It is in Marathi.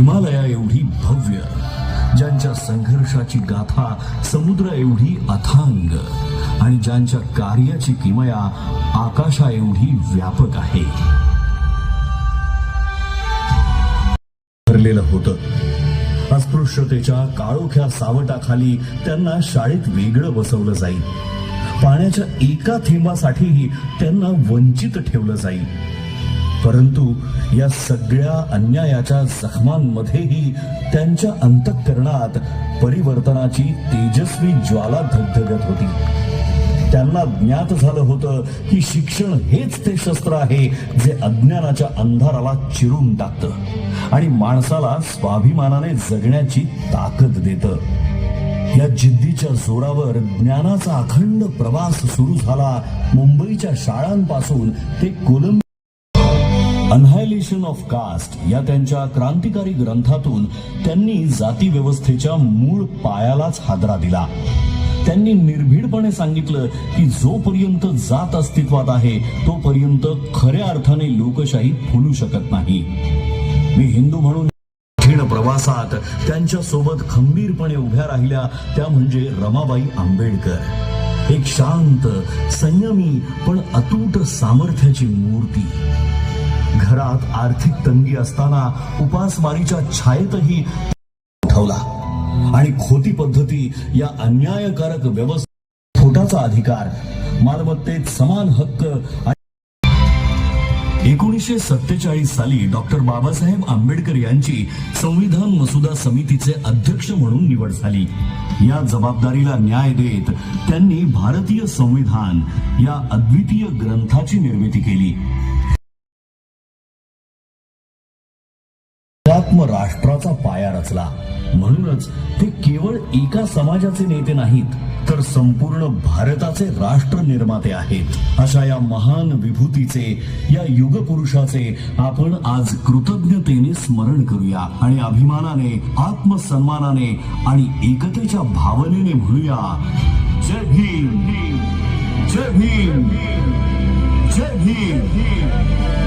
हिमालया एवढी भव्य, ज्यांच्या संघर्षाची गाथा समुद्र एवढी अथांग आणि ज्यांच्या कार्याची किमया आकाशा एवढी व्यापक आहे. ठरलेलं होतं अस्पृश्यतेच्या काळोख्या सावटाखाली त्यांना शाळेत वेगळं बसवलं जाईल. पाण्याच्या एका थेंबासाठीही त्यांना वंचित ठेवलं जाईल. परंतु या सगळ्या अन्यायाच्या जखमांमध्येही त्यांच्या अंतःकरणात परिवर्तनाची तेजस्वी ज्वाला धगधगत होती. त्यांना ज्ञात झालं होतं की शिक्षण हेच ते शस्त्र आहे जे अज्ञानाच्या अंधाराला चिरून टाकतं आणि माणसाला स्वाभिमानाने जगण्याची ताकद देतं. या जिद्दीच्या जोरावर ज्ञानाचा अखंड प्रवास सुरू झाला. मुंबईच्या शाळांपासून ते कोलंबो. अनहायलेशन ऑफ कास्ट या त्यांच्या क्रांतिकारी ग्रंथातून त्यांनी जाती व्यवस्थेच्या मूळ पायालाच हादरा दिला. त्यांनी निर्भीडपणे सांगितलं की जोपर्यंत जात अस्तित्वात आहे तोपर्यंत खऱ्या अर्थाने लोकशाही फुलू शकत नाही. मी हिंदू म्हणून कठीण प्रवासात त्यांच्या सोबत खंबीरपणे उभ्या राहिल्या त्या म्हणजे रमाबाई आंबेडकर. एक शांत, संयमी पण अतूट सामर्थ्याची मूर्ती. घरात आर्थिक तंगी असताना उपासमारीच्या छायेतही उठवला आणि खोटी पद्धती या अन्यायकारक व्यवस्था, खोटाचा अधिकार, मालमत्तेत समान हक्क. 1947 साली डॉक्टर बाबासाहेब आंबेडकर यांची संविधान मसुदा समितीचे अध्यक्ष म्हणून निवड झाली. या जबाबदारीला न्याय देत त्यांनी भारतीय संविधान या अद्वितीय ग्रंथाची निर्मिती केली. राष्ट्राचा पाया रचला. म्हणूनच ते केवळ एका समाजाचे नेते नाहीत तर संपूर्ण भारताचे राष्ट्र निर्माते आहेत. अशा या महान विभूतीचे, या युगपुरुषाचे आपण आज कृतज्ञतेने स्मरण करूया आणि अभिमानाने, आत्मसन्मानाने आणि एकतेच्या भावनेने म्हणूया, जय भीम, जय भीम, जय भीम.